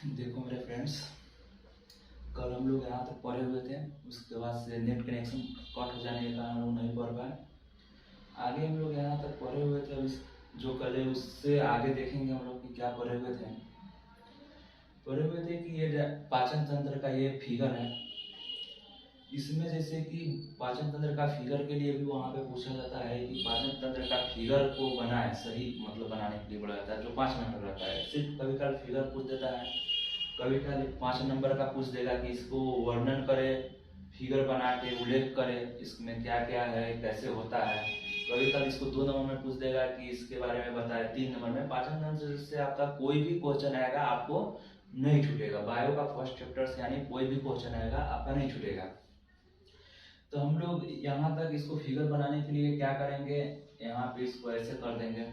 देखो मेरे फ्रेंड्स, कल हम लोग यहाँ तक पढ़े हुए थे। उसके बाद से नेट कनेक्शन कट हो जाने के कारण हम लोग नहीं पढ़ पाए। आगे हम लोग यहाँ तक पढ़े हुए थे। अब जो कल है उससे आगे देखेंगे हम लोग कि क्या पढ़े हुए थे। पढ़े हुए थे कि ये पाचन तंत्र का ये फिगर है। इसमें जैसे कि पाचन तंत्र का फिगर के लिए भी वहाँ पे पूछा जाता है कि पाचन तंत्र का फिगर को बनाए, सही मतलब बनाने के लिए बोला जाता है, जो 5 नंबर रहता है। सिर्फ कभी कभी फिगर पूछ देता है, कभी कभी 5 नंबर का पूछ देगा कि इसको वर्णन करे, फिगर बना के उल्लेख करे, इसमें क्या क्या है, कैसे होता है। कभी कभी इसको 2 नंबर में पूछ देगा कि इसके बारे में बताए। 3 नंबर में पाचन तंत्र से आपका कोई भी क्वेश्चन आएगा आपको नहीं छूटेगा। बायो का फर्स्ट चैप्टर से यानी कोई भी क्वेश्चन आएगा आपका नहीं छूटेगा। तो हम लोग यहाँ तक इसको फिगर बनाने के लिए क्या करेंगे, यहाँ पे इसको ऐसे कर देंगे।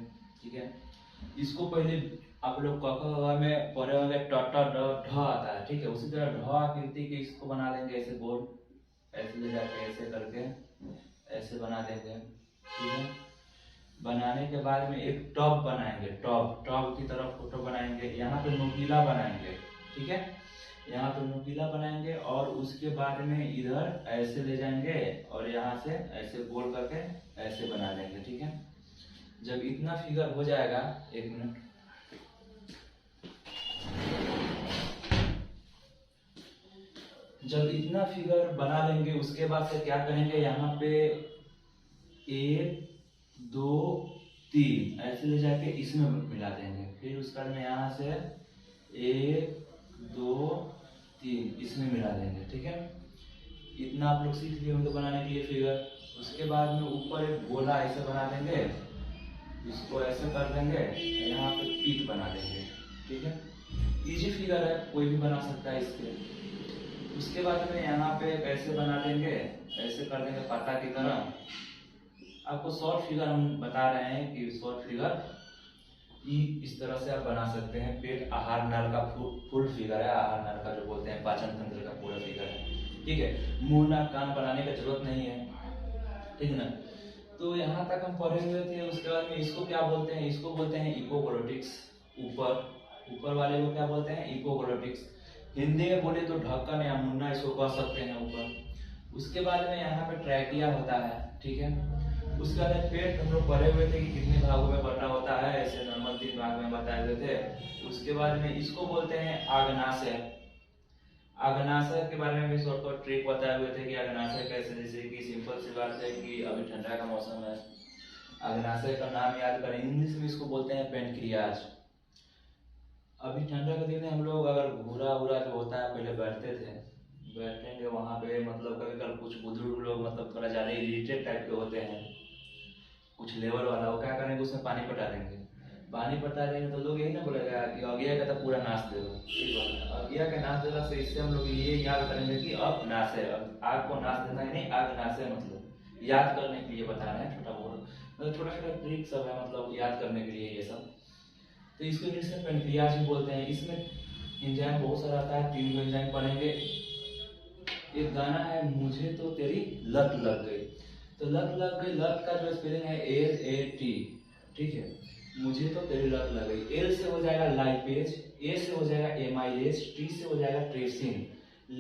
ठीक है, इसको पहले आप लोग क ख में पढ़े होंगे, ट ट ड ढ आता है। ठीक है, उसी तरह ढ आकृति के इसको बना देंगे ऐसे गोल, ऐसे ले जाके ऐसे करके ऐसे बना देंगे। ठीक है, बनाने के बाद में एक टॉप बनाएंगे, टॉप की तरफ फोटो बनाएंगे। यहाँ पे नुकीला बनाएंगे। ठीक है, यहाँ पे नुकीला बनाएंगे और उसके बाद में इधर ऐसे ले जाएंगे और यहाँ से ऐसे गोल करके ऐसे बना देंगे। ठीक है, जब इतना फिगर हो जाएगा, 1 मिनट, जब इतना फिगर बना लेंगे उसके बाद से क्या करेंगे, यहाँ पे 1 2 3 ऐसे ले जाके इसमें मिला देंगे। फिर उसके बाद में यहाँ से 1 2 3 इसमें मिला देंगे। ठीक है, इतना आप लोग सीख लिए होंगे बनाने के लिए फिगर। उसके बाद में ऊपर एक गोला ऐसे बना देंगे, इसको ऐसे कर देंगे, यहाँ पे पीठ बना देंगे। ठीक है, इजी फिगर है, कोई भी बना सकता है इसके। उसके बाद में यहाँ पे कैसे बना देंगे, ऐसे कर देंगे पत्ता की तरह। आपको शॉर्ट फिगर हम बता रहे हैं कि शॉर्ट फिगर इस तरह से आप बना सकते हैं। पेट आहार नाल का फुल फिगर है, आहार नाल का जो बोलते हैं पाचन तंत्र का पूरा फिगर है। ठीक है, मुंह नाक कान बनाने की जरूरत नहीं है। ठीक है ना, तो यहाँ तक हम पढ़े हुए थे। उसके बाद में इसको क्या बोलते हैं, इसको बोलते हैं इपोग्लोटिक्स। ऊपर वाले को क्या बोलते हैं, इपोग्लोटिक्स। हिंदी में बोले तो ढक्कन या मुन्ना इसको कह सकते हैं ऊपर। उसके बाद में यहाँ पे ट्रैकिया होता है। ठीक है, उसके बाद पेट हम लोग पढ़े हुए थे कि कितने भागों में बटा होता है, ऐसे नॉर्मल 3 भाग में बताए हुए थे। उसके बाद में इसको बोलते हैं आग्नाशय। आग्नाशय के बारे में भी शॉर्ट ट्रिक बताए हुए थे कि आग्नाशय कैसे, जैसे कि सिंपल सी बात है कि अभी ठंडा का मौसम है, आग्नाशय का नाम याद करें। इंग्लिश में इसको बोलते हैं पेनक्रियाज। अभी ठंडा के दिन में हम लोग अगर घूरा उरा जो होता है, पहले बैठेंगे वहां पे, मतलब कभी कभी कुछ बुजुर्ग लोग मतलब थोड़ा ज्यादा इरिटेट टाइप के होते हैं, कुछ लेवल वाला, वो क्या करेंगे, उसमें पानी पटा देंगे। पानी पटा देंगे तो लोग यही ना बोलेगा कि अगिया का तो पूरा नाश दे दो। ठीक बात है, अगिया के नाश देना से इससे हम लोग ये याद करेंगे कि अब नाश है, अब आग को नाश देना है, नहीं आग नाश है, मतलब याद करने के लिए बता रहे हैं। छोटा बहुत मतलब छोटा छोटा ट्रिक सब है, मतलब याद करने के लिए ये सब। तो इसको इंग्लिश में पेनक्रियाज भी बोलते हैं। इसमें एंजाइम बहुत सारा आता है, 3 एंजाइम पढ़ेंगे। एक गाना है, मुझे तो तेरी लत लग गई। तो लत लग गई, लत का जो स्पेलिंग है LAT। ठीक है, मुझे तो तेरी लत लग गई। L से हो जाएगा लाइपेज, A से हो जाएगा एमाइलेज, T से हो जाएगा ट्रिप्सिन।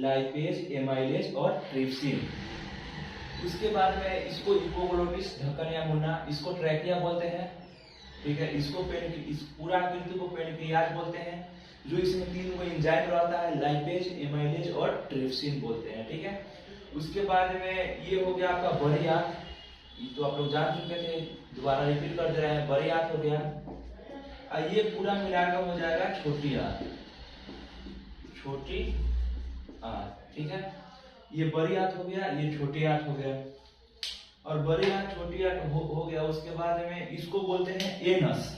लाइपेज, एमाइलेज और ट्रिप्सिन। उसके बाद में इसको इपोग्लोटिस, ढक्कन या मुन्ना, इसको ट्रैकिया बोलते हैं। ठीक है, इसको इस पूरा आकृति को पेनक्रियाज बोलते हैं। जो इसमें 3 को एंजाइम रहता है, लाइपेज, एमाइलेज और ट्रिप्सिन बोलते हैं। ठीक है, उसके बाद में ये हो गया आपका बड़ी आंत। ये तो आप लोग जान चुके थे, दोबारा रिपीट कर दे रहे हैं। बड़ी आंत हो गया, और ये पूरा मिलाकर हो जाएगा छोटी आंत। छोटी आंत, ठीक है, ये बड़ी आंत हो गया, ये छोटी आंत हो गया। और बड़ी आंत छोटी आंत हो गया। उसके बाद में इसको बोलते हैं एनस।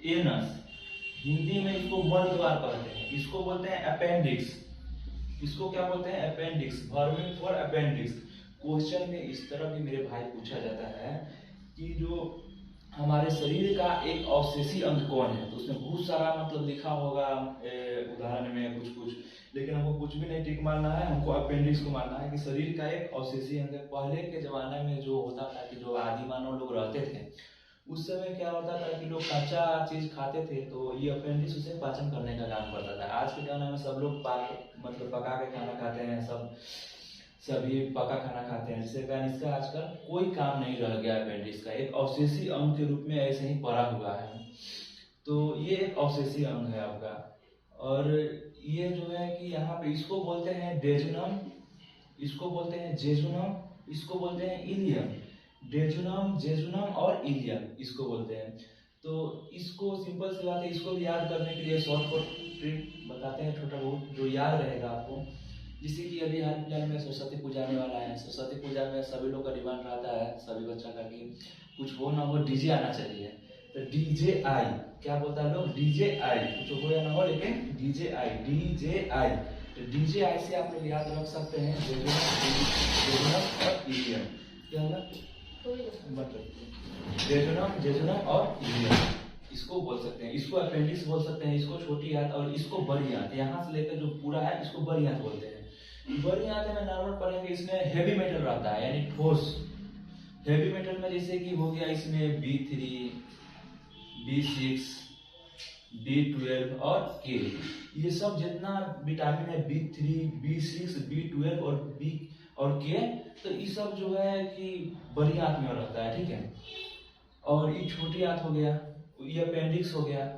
एनस हिंदी में इसको मल द्वार कहते हैं। इसको बोलते हैं अपेंडिक्स। इसको क्या बोलते हैं, अपेंडिक्स, वर्बिंग फॉर अपेंडिक्स। क्वेश्चन में इस तरह भी मेरे भाई पूछा जाता है कि जो हमारे शरीर का एक अवशेषी अंग कौन है, तो उसमें बहुत सारा मतलब लिखा होगा उदाहरण में कुछ कुछ, लेकिन हमको कुछ भी नहीं टिक मारना है, हमको अपेंडिक्स को मारना है कि शरीर का एक अवशेषी अंग है। पहले के जमाने में जो होता था कि जो आदि मानव लोग रहते थे उस समय क्या होता था कि लोग कच्चा चीज खाते थे, तो ये अपेंडिक्स उसे पाचन करने का काम करता था। आज के जमाने में सब लोग मतलब पका के खाना खाते हैं, सभी पका खाना खाते हैं, जिसके कारण इसका आजकल कोई काम नहीं रह गया। अपेंडिक्स का एक अवशेषी अंग के रूप में ऐसे ही पड़ा हुआ है। तो ये एक अवशेषी अंग है आपका। और ये जो है कि यहाँ पे इसको बोलते हैं डेजुनम, इसको बोलते हैं जेजुनम, इसको बोलते हैं इलियम। डेजुनम, जेजुनम और इलियम इसको बोलते हैं। तो इसको सिंपल सी बात है, इसको भी याद करने के लिए शॉर्टकट ट्रिक बताते हैं छोटा बहुत, जो याद रहेगा आपको। जैसे कि अभी हाल फिलहाल में सरस्वती पूजा आने वाला है। सरस्वती पूजा में सभी लोग का डिमांड रहता है, सभी बच्चा का, कि कुछ हो ना हो डीजे आना चाहिए। तो डीजे आई, क्या बोलता है लोग, डीजे आई, कुछ हो या ना हो लेकिन डीजे आई, डीजे आई। तो डीजे आई से आप लोग याद रख सकते हैं जेजुनम और इलियम। क्या होगा, जेजुनम, जेजुनम और इलियम इसको बोल सकते हैं। इसको अपेंडिक्स बोल सकते हैं, इसको छोटी आंत और इसको बड़ी आंत। यहाँ से लेकर जो पूरा है इसको बड़ी आंत बोलते हैं। बड़ी आंत में नॉर्मल पढ़ेंगे, इसमें हेवी मेटल रहता है, यानी ठोस हेवी मेटल में जैसे कि हो गया इसमें B3, B6, B12 और K। ये सब जितना विटामिन है B3, B6, B12 और K, तो ये सब जो है कि बड़ी आंत में रहता है, ठीक है। और ये छोटी आंत हो गया, ये अपेंडिक्स हो गया।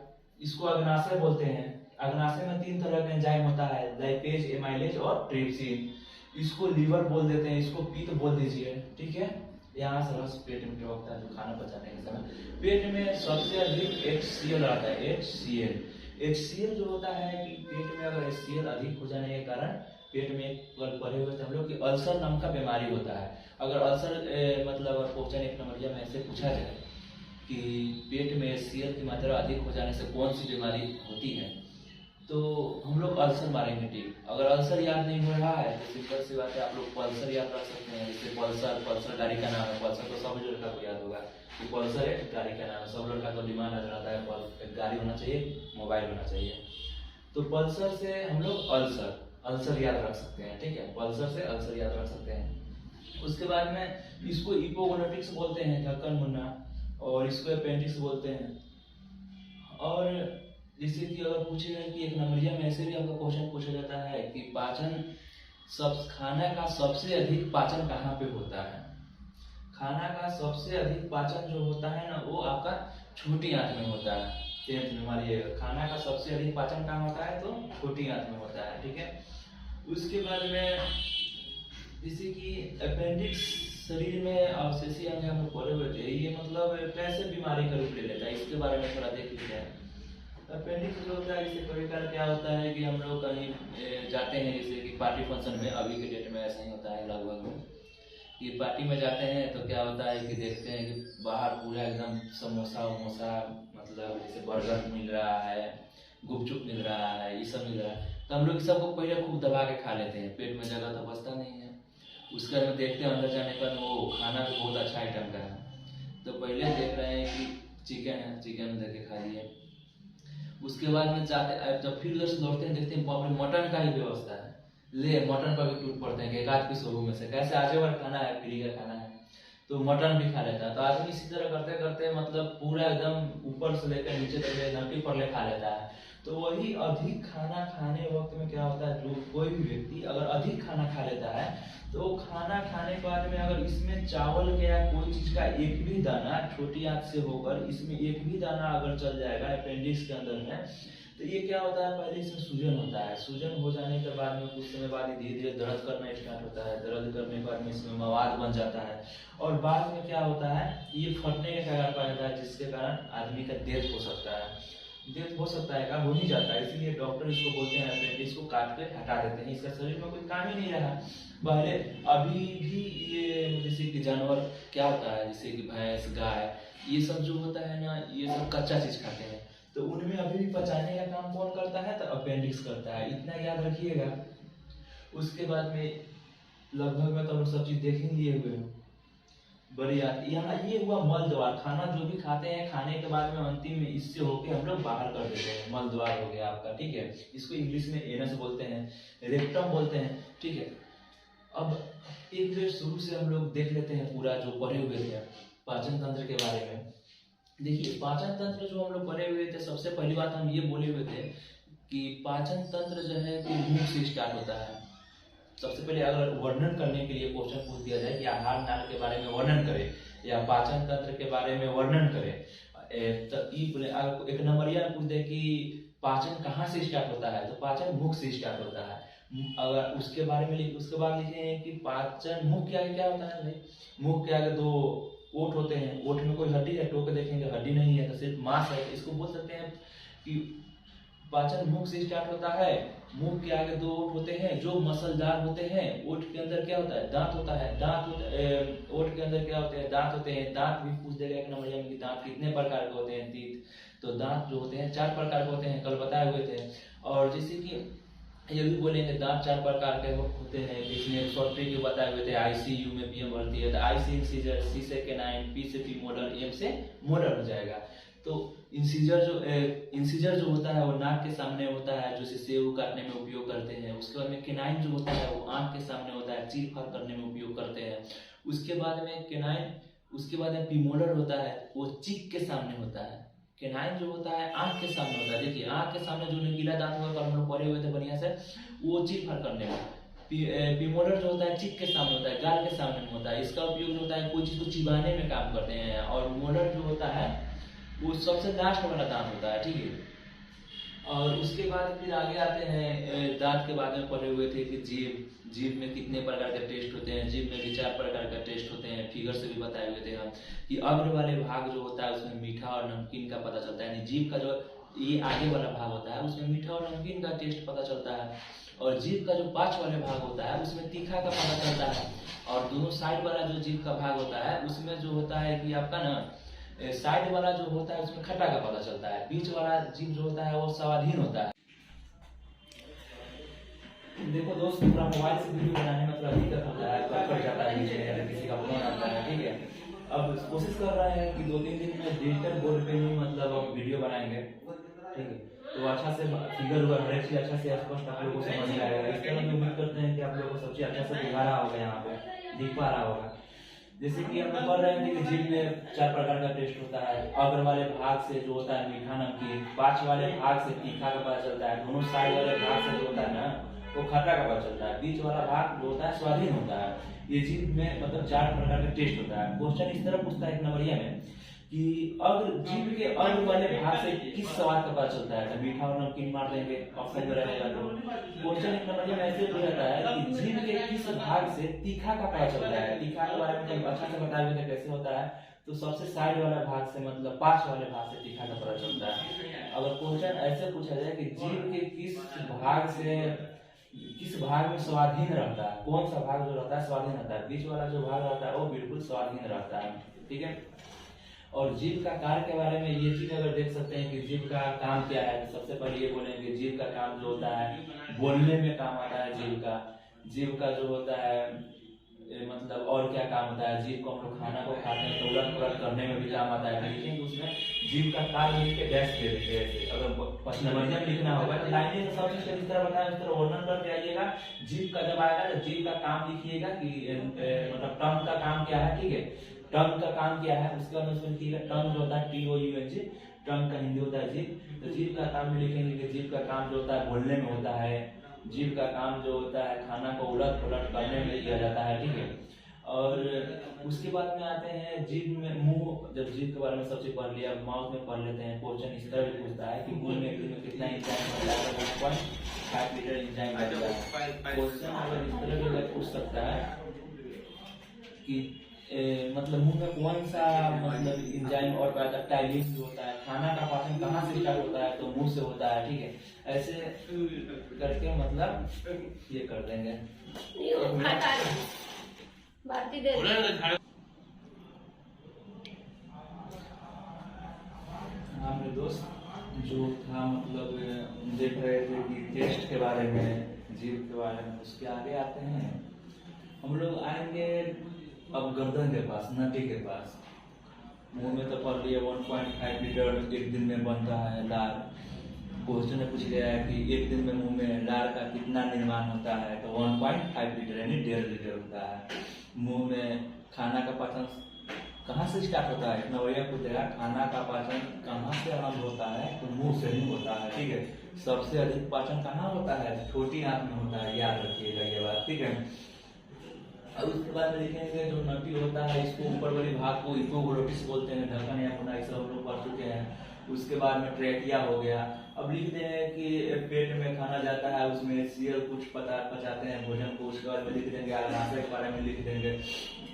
इसको अग्नाशय बोलते हैं। अग्नाशय में 3 तरह का एंजाइम होता है, लाइपेज, एमाइलेज और ट्रिप्सिन। इसको लीवर बोल देते हैं, इसको पित्त बोल दीजिए, ठीक है। यहाँ से रस पेट में क्या होता है, जो खाना पचाने के समय पेट में सबसे अधिक HCl आता है। HCl जो होता है कि पेट में अगर HCl अधिक हो जाने के कारण पेट में पड़े हुए हम लोग की अल्सर नाम का बीमारी होता है। अगर अल्सर मतलब अगर क्वेश्चन 1 नंबर में ऐसे पूछा जाए कि पेट में HCl की मात्रा अधिक हो जाने से कौन सी बीमारी होती है, तो हम लोग अल्सर मारेंगे, ठीक। अगर अल्सर याद नहीं हो रहा है तो सिंपल सी बात है, आप लोग पल्सर याद रख सकते हैं। जैसे पल्सर गाड़ी का नाम है। पल्सर तो सभी लड़का को याद होगा कि पल्सर एक गाड़ी का नाम है। सब लड़का को डिमांड रहता है, गाड़ी होना चाहिए, मोबाइल होना चाहिए। तो पल्सर से हम लोग अल्सर याद रख सकते हैं, ठीक है। पल्सर से अल्सर याद रख सकते हैं। उसके बाद में इसको इपोगोनेटिक्स बोलते हैं, ढक्कन मुन्ना, और इसको अपेंडिक्स बोलते हैं। और जैसे कि अगर पूछे गए कि 1 नंबरिया में ऐसे भी आपका क्वेश्चन पूछा जाता है कि खाना का सबसे अधिक पाचन कहाँ पे होता है। खाना का सबसे अधिक पाचन जो होता है ना, वो आपका छोटी आंत में होता है। 10th में मारिएगा, खाना का सबसे अधिक पाचन कहाँ होता है, तो छोटी आंत में होता है, ठीक है। उसके बाद में जैसे कि अपेंडिक्स शरीर में अवशेषी अंग हम लोग पढ़े हुए थे, ये मतलब कैसे बीमारी का रूप ले लेता है, इसके बारे में थोड़ा देख लेते हैं। अपेंडिक्स जो होता है, जैसे कभी कभार क्या होता है कि हम लोग कहीं जाते हैं, जैसे कि पार्टी फंक्शन में, अभी के डेट में ऐसा ही होता है लगभग में, कि पार्टी में जाते हैं तो क्या होता है कि देखते हैं कि बाहर पूरा एकदम समोसा वमोसा, मतलब जैसे बर्गर मिल रहा है, गुपचुप मिल रहा है, ये सब मिल रहा है, तो हम लोग सबको पहले खूब दबा के खा लेते हैं, पेट में जगह तो बचता नहीं है। उसके बाद में देखते हैं अंदर जाने पर वो खाना भी बहुत अच्छा आइटम का है, तो पहले देख रहे हैं कि चिकन है, चिकन देख के खा लिए। उसके बाद में जाते, जब फिर उधर से लौटते हैं देखते हैं बाप रे मटन का ही व्यवस्था है, ले मटन पर भी टूट पड़ते हैं कि 1 आध पीस में से, कैसे आज बार खाना है, फ्री का खाना है, तो मटन भी खा लेता है। तो आदमी इसी तरह करते करते मतलब पूरा एकदम ऊपर से लेकर नीचे तक नट्टी पर ले खा लेता है। तो वही अधिक खाना खाने वक्त में क्या होता है, जो कोई भी व्यक्ति अगर अधिक खाना खा लेता है, तो खाना खाने के बाद में अगर इसमें चावल के या कोई चीज का एक भी दाना छोटी आंत से होकर इसमें एक भी दाना अगर चल जाएगा अपेंडिक्स के अंदर में, तो ये क्या होता है, पहले इसमें सूजन होता है। सूजन हो जाने के बाद में कुछ समय बाद धीरे धीरे दर्द करना स्टार्ट होता है। दर्द करने के बाद में इसमें मवाद बन जाता है, और बाद में क्या होता है, ये फटने के कारण पाया जाता है, जिसके कारण आदमी का डेथ हो सकता है। डेथ हो सकता है, क्या हो नहीं जाता है, इसीलिए डॉक्टर इसको बोलते हैं अपेंडिक्स को काट के हटा देते हैं। इसका शरीर में कोई काम ही नहीं रहा। पहले अभी भी ये जैसे कि जानवर क्या होता है, जैसे कि भैंस, गाय, ये सब जो होता है ना, ये सब कच्चा चीज खाते हैं, तो उनमें अभी भी पचाने का काम कौन करता है, तो अपेंडिक्स करता है, इतना याद रखिएगा। उसके बाद में लगभग में तो हम सब चीज देख ही लिए हुए हैं। बड़ी याद, यहाँ ये हुआ मल द्वार। खाना जो भी खाते हैं, खाने के बाद में अंतिम में इससे होके हम लोग बाहर कर देते हैं, मल द्वार हो गया आपका, ठीक है। इसको इंग्लिश में एनस बोलते हैं, रेक्टम बोलते हैं, ठीक है। अब एक बार शुरू से हम लोग देख लेते हैं पूरा जो पढ़े हुए थे पाचन तंत्र के बारे में। देखिए पाचन तंत्र जो हम लोग पढ़े हुए थे, सबसे पहली बात हम ये बोले हुए थे कि पाचन तंत्र जो है कि मुंह से स्टार्ट होता है। सबसे पहले अगर वर्णन करने के लिए क्वेश्चन पूछ दिया जाए कि आहार नाल के बारे में वर्णन करें या पाचन तंत्र के बारे में वर्णन करें, तो एक नंबरिया पूछ दे कि पाचन कहाँ से स्टार्ट होता है, तो पाचन मुख से स्टार्ट होता है। अगर उसके बारे में उसके बाद लिखे कि पाचन मुख के आगे क्या होता है भाई, मुख के आगे दो ओठ होते हैं, ओठ में कोई हड्डी है, टोक देखेंगे हड्डी नहीं है, तो सिर्फ मांस है। इसको बोल सकते हैं कि पाचन मुख से स्टार्ट होता है। मुख के आगे दो ओठ होते हैं जो मसलदार होते हैं। ओठ के अंदर क्या होता है, दांत होता है। ओठ के अंदर क्या होते हैं, दांत होते हैं। दांत भी पूछ देगा एक नंबर में कि दांत कितने प्रकार के होते हैं, तीत। तो दांत जो होते हैं 4 प्रकार के होते हैं, कल बताए हुए थे। और जैसे कि ये भी बोलेंगे दांत 4 प्रकार के होते हैं, इसमें शॉर्ट ट्रिक भी बताए हुए थे। आईसीयू में पीएम भर्ती है, तो आई से इंसीजर, सी से कैनाइन, पी से प्रीमोलर, एम से मोलर हो जाएगा। तो इंसीजर जो होता है वो नाक के सामने होता है, जो सेव काटने में उपयोग करते हैं। उसके बाद में केनाइन जो होता है वो आंख के सामने होता है, चीर फाड़ करने में उपयोग करते हैं। उसके बाद में केनाइन, उसके बाद में प्रीमोलर होता है, वो चीक के सामने होता है। केनाइन जो होता है आंख के सामने होता है। देखिए आंख के सामने जो नीला दांत होगा, हम लोग पढ़े हुए थे बढ़िया से, वो चीर फाड़ करने का। प्रीमोलर जो होता है चीक के सामने होता है, गाल के सामने होता है। इसका उपयोग जो होता है कोई चीज को चिबाने में काम करते हैं। और मोलर जो होता है वो सबसे लास्ट वाला दांत होता है, ठीक है। और उसके बाद फिर आगे आते हैं, दांत के बारे में पढ़े हुए थे कि जीभ में कितने प्रकार के टेस्ट होते हैं। जीभ में भी 4 प्रकार का टेस्ट होते हैं, फिगर से भी बताए हुए थे हम कि अग्र वाले भाग जो होता है उसमें मीठा और नमकीन का पता चलता है। यानी जीभ का जो ये आगे वाला भाग होता है उसमें मीठा और नमकीन का टेस्ट पता चलता है। और जीभ का जो पांच वाले भाग होता है उसमें तीखा का पता चलता है। और दोनों साइड वाला जो जीभ का भाग होता है उसमें जो होता है कि आपका ना साइड वाला जो होता है उसमें खट्टा का पता चलता है। बीच वाला जीभ जो होता है वो स्वादहीन होता है। देखो दोस्त, पूरा मोबाइल से वीडियो बनाने में थोड़ा दिक्कत होता है, कट जाता है बीच में, किसी का फोन आता है, ठीक है। अब कोशिश कर रहे हैं कि 2-3 दिन में डिजिटल बोर्ड पे ही मतलब हम वीडियो बनाएंगे, ठीक है। तो अच्छा से फिगर हुआ हर एक चीज अच्छा से स्पष्ट आप लोगों को समझ में आएगा। इस तरह उम्मीद करते हैं कि आप लोगों को सब चीज अच्छा से दिखा रहा होगा, यहाँ पे दिख पा रहा होगा। जैसे कि हम पढ़ रहे हैं कि जीभ में 4 प्रकार का टेस्ट होता है। अग्र वाले भाग से जो होता है मीठा नमकीन, पांच वाले भाग से तीखा का पता चलता है। दोनों साइड वाले भाग से जो होता है ना वो खट्टा का पता चलता है। बीच वाला भाग जो होता है स्वादहीन होता है। ये जीभ में मतलब 4 प्रकार का टेस्ट होता है। क्वेश्चन इस तरह पूछता है एक नंबरिया में कि अगर जीभ के अग्र वाले भाग से किस स्वाद का पता चलता है, तो मीठा और नमकीन मार देंगे, ऑप्शन में रहेगा। तो क्वेश्चन एक नंबर में ऐसे हो जाता है कि जीभ के किस भाग से तीखा का पता चलता है। तीखा के बारे में जब अच्छा से बताया हुआ कैसे होता है, तो सबसे साइड वाला भाग से मतलब पांच वाले भाग से तीखा का पता चलता है। अगर क्वेश्चन ऐसे पूछा जाए कि जीभ के किस भाग में स्वादहीन रहता है, कौन सा भाग जो रहता है स्वादहीन रहता है, बीच वाला जो भाग रहता है वो बिल्कुल स्वादहीन रहता है, ठीक है। और जीभ का कार्य के बारे में ये चीज अगर देख सकते हैं कि जीभ का काम क्या है, तो सबसे पहले ये बोलेंगे जीभ का काम जो होता है बोलने में काम आता है। जीभ का जो होता है मतलब और क्या काम होता है। जीभ को हम लोग खाना को खाते हैं तो उलट पुलट करने में भी काम आता है। लेकिन उसमें जीभ का कार्य लिख के डैश दे देते हैं। अगर नंबरिया में लिखना होगा तो लाइन में सब चीज इस तरह बताया, इस तरह वर्णन करके आइएगा। जीभ का जब आएगा तो जीभ का काम लिखिएगा कि मतलब टंग का काम क्या है, ठीक है। टंग का काम क्या है, उसके बाद उसमें लिखिएगा टंग जो होता है TOUNG, टंग का हिंदी होता है जीभ। तो जीभ का काम में लिखेंगे कि जीभ का काम जो होता है बोलने में होता है। जीभ का काम जो होता है खाना को उलट पुलट करने में किया जाता है, ठीक है। और उसके बाद में आते हैं जीभ में मुंह। जब जीभ के बारे में सब चीज पढ़ लिया, माउथ में पढ़ लेते हैं। क्वेश्चन इस तरह भी पूछता है कि मुंह में कितना इंजाइम बनता है, 1.5 लीटर इंजाइम बनता है। क्वेश्चन अगर इस तरह भी पूछ सकता है कि मतलब मुंह में कौन सा मतलब इंजाइम और टाइलिंग जो होता है, खाना का पाचन कहाँ से स्टार्ट होता है, तो मुंह से होता है, ठीक है। ऐसे करके मतलब ये कर देंगे। हाँ मेरे दोस्त, जो था मतलब देख रहे थे कि टेस्ट के बारे में, जीभ के बारे में। उसके आगे आते हैं हम लोग आएंगे अब गर्दन के पास, नटी के पास। मुंह में तो पढ़ लिया 1.5 लीटर एक दिन में बनता है लार। क्वेश्चन में पूछ गया है कि एक दिन में मुंह में लार का कितना निर्माण होता है, तो 1.5 लीटर यानी 1.5 लीटर होता है। मुंह में खाना का पाचन कहाँ से स्टार्ट होता है? एक नवैया पूछेगा खाना का पाचन कहाँ से आरंभ होता है? तो मुंह से ही होता है, ठीक है। सबसे अधिक पाचन कहाँ होता है? छोटी आंत में होता है, याद रखिएगा ये बात, ठीक है। और उसके बाद में लिखेंगे जो नटी होता है, इसको ऊपर वाले भाग को इपोग्लोटिस बोलते हैं, ढक्कन या मुंह, सब हम लोग पढ़ चुके हैं। उसके बाद में ट्रैकिया हो गया। अब लिख देंगे कि पेट में खाना जाता है, उसमें सीएल कुछ पदार्थ पचाते हैं भोजन को। उसके बाद में लिख देंगे आग्नाशय के बारे में, लिख देंगे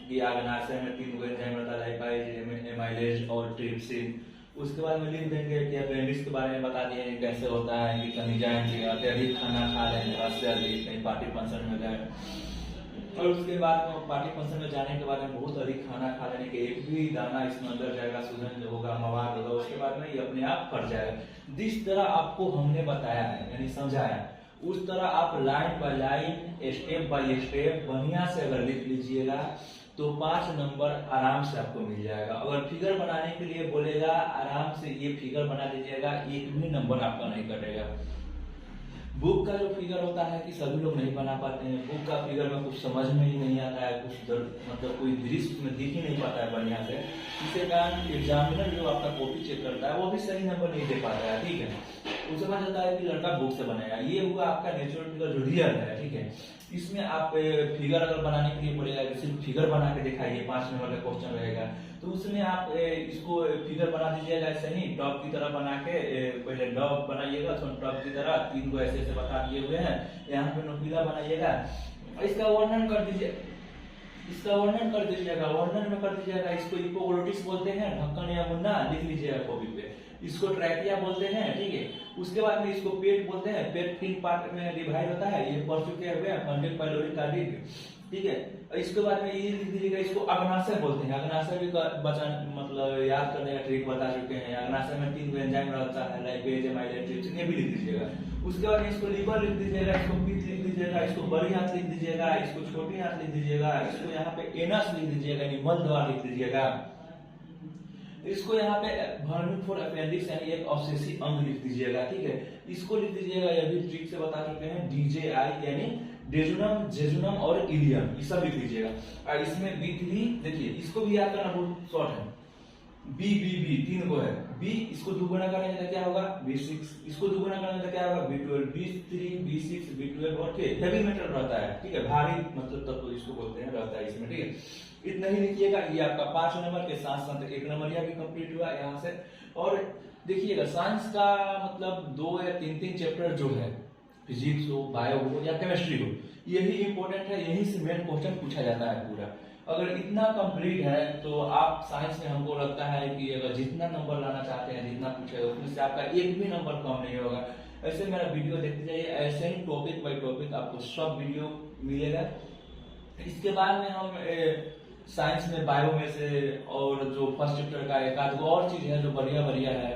कि आग्नाशय में 3 एंजाइम होता है, लाइपेज, एमाइलेज और ट्रिप्सिन। उसके बाद में लिख देंगे कि अपेंडिक्स के बारे में बता दिए कैसे होता है, कि कहीं जाएंगे अत्यधिक खाना खा लेंगे, उससे अधिक कहीं पार्टी फंक्शन में गए, और उसके बाद में पार्टी फंक्शन में जाने के बाद में बहुत अधिक खाना खा लेने के एक भी दाना इसमें अंदर जाएगा, सूजन जो होगा, मवाद होगा, उसके बाद में ये अपने आप फट जाएगा। जिस तरह आपको हमने बताया है यानी समझाया, उस तरह आप line by line, step by step बढ़िया से अगर लिख लीजिएगा तो 5 नंबर आराम से आपको मिल जाएगा। अगर फिगर बनाने के लिए बोलेगा, आराम से ये फिगर बना लीजिएगा, एक भी नंबर आपका नहीं कटेगा। बुक का जो फिगर होता है कि सभी लोग नहीं बना पाते हैं, बुक का फिगर में कुछ समझ में ही नहीं आता है, कुछ मतलब कोई दृश्य में दिख ही नहीं पाता है बढ़िया से। इसके कारण एग्जामिनर जो आपका कॉपी चेक करता है वो भी सही नंबर नहीं दे पाता है, ठीक है। उसे समझ आता है कि लड़का बुक से बनाया। ये हुआ आपका नेचुरल फिगर जो रियल है, ठीक है। इसमें आप फिगर अगर बनाने के लिए बोलेगा कि सिर्फ फिगर बना के दिखाइए, 5 नंबर का क्वेश्चन रहेगा, तो उसमें आप इसको फिगर बना दीजिएगा ऐसे ही टॉप की तरह बना के, पहले डॉग बनाइएगा टॉप की तरह, 3 को ऐसे ऐसे बता दिए हुए हैं, यहाँ पे नोकीला बनाइएगा, इसका वर्णन कर दीजिए, वर्णन में कर दीजिएगा। इसको इपोग्लोटिस बोलते हैं, ढक्कन या मुन्ना, लिख लीजिएगा कॉपी पे। इसको ट्रैकिया बोलते हैं, ठीक है। उसके बाद में इसको पेट बोलते हैं, पेट 3 पार्ट में डिवाइड होता है, ये पढ़ चुके हुए हैं, फंडिक, पाइलोरिक, कार्डिक, ठीक है। इसके बाद में ये लिख दीजिएगा, इसको अग्नाशय बोलते हैं। अग्नाशय भी बचान मतलब याद करने का ट्रिक बता चुके हैं। अग्नाशय में 3 एंजाइम रहता है, लाइपेज, एमाइलेज, ट्रिप्सिन, ये भी लिख दीजिएगा। उसके बाद इसको लीवर लिख दीजिएगा, इसको पित्त लिख दीजिएगा, इसको बड़ी आंत लिख दीजिएगा, इसको छोटी आंत लिख दीजिएगा, इसको यहाँ पे एनस लिख दीजिएगा, मल द्वार लिख दीजिएगा, इसको यहाँ पे वर्मिंग फॉर अपेंडिक्स यानी एक ऑब्सेसिव अंग लिख दीजिएगा, ठीक है। इसको लिख दीजिएगा, ये भी ट्रिक से बता चुके हैं, डीजेआई यानी डेजुनम, जेजुनम और इलियम, ये सब लिख दीजिएगा। और इसमें B3 देखिए, इसको भी याद करना बहुत शॉर्ट है, बी 3 को है, बी इसको दुगुना करने का क्या होगा, B6, इसको दुगुना करने का क्या होगा, B12, B3, B6, B12 और हेवी मेटल रहता है, ठीक है, भारी मतलब तत्व इसको बोलते हैं, रहता है इसमें, ठीक है। इतना ही लिखिएगा। ये आपका 5 नंबर के साथ साथ 1 नंबर यह भी कंप्लीट हुआ यहाँ से। और देखिएगा साइंस का मतलब 2 या 3 चैप्टर जो है, फिजिक्स हो, बायो हो या केमिस्ट्री हो, यही इंपॉर्टेंट है, यही से मेन क्वेश्चन पूछा जाता है पूरा। अगर इतना कंप्लीट है तो आप साइंस में हमको लगता है कि अगर जितना नंबर लाना चाहते हैं, जितना पूछा है उसमें से आपका एक भी नंबर कम नहीं होगा। ऐसे मेरा वीडियो देखते जाइए, ऐसे ही टॉपिक बाय टॉपिक आपको सब वीडियो मिलेगा। इसके बाद में हम साइंस में बायो में से और जो फर्स्ट चैप्टर का एक आध और चीज है जो बढ़िया है,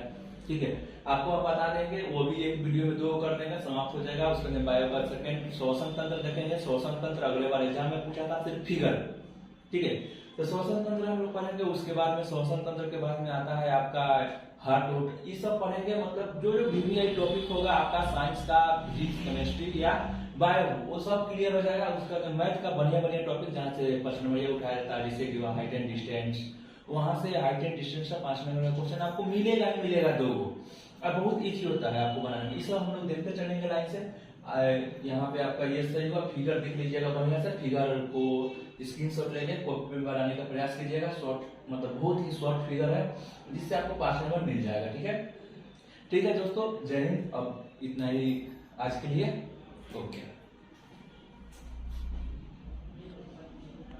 ठीक है, आपको हम बता देंगे, वो भी एक वीडियो में 2 कर देंगे, समाप्त हो जाएगा। उसके अंदर बायो का सेकंड श्वसन तंत्र देखेंगे। श्वसन तंत्र अगले बार एग्जाम में पूछा था, सिर्फ फिगर, ठीक है। तो श्वसन तंत्र हम लोग पढ़ेंगे। उसके बाद में श्वसन तंत्र के बाद में आता है आपका हार्ट रूट, ये सब पढ़ेंगे। मतलब जो VVI टॉपिक होगा आपका साइंस का, फिजिक्स, केमिस्ट्री या बायो, वो सब क्लियर हो जाएगा। उसका मैथ का बढ़िया टॉपिक जहाँ से 5 नंबर उठाया जाता है, जैसे कि हाइट एंड डिस्टेंस, वहां से हाइट एंड डिस्टेंस का 5 नंबर का क्वेश्चन आपको मिलेगा 2 को। अब बहुत इजी होता है आपको बनाने में। ये सब हम लोग देखते चलेंगे लाइन से। यहाँ पे आपका ये सही हुआ, फिगर देख लीजिएगा बढ़िया से, फिगर को स्क्रीनशॉट लेके कॉपी पे बनाने का प्रयास कीजिएगा। शॉर्ट मतलब बहुत ही शॉर्ट फिगर है, जिससे आपको 5 नंबर मिल जाएगा, ठीक है दोस्तों। जय हिंद। अब इतना ही आज के लिए, ओके।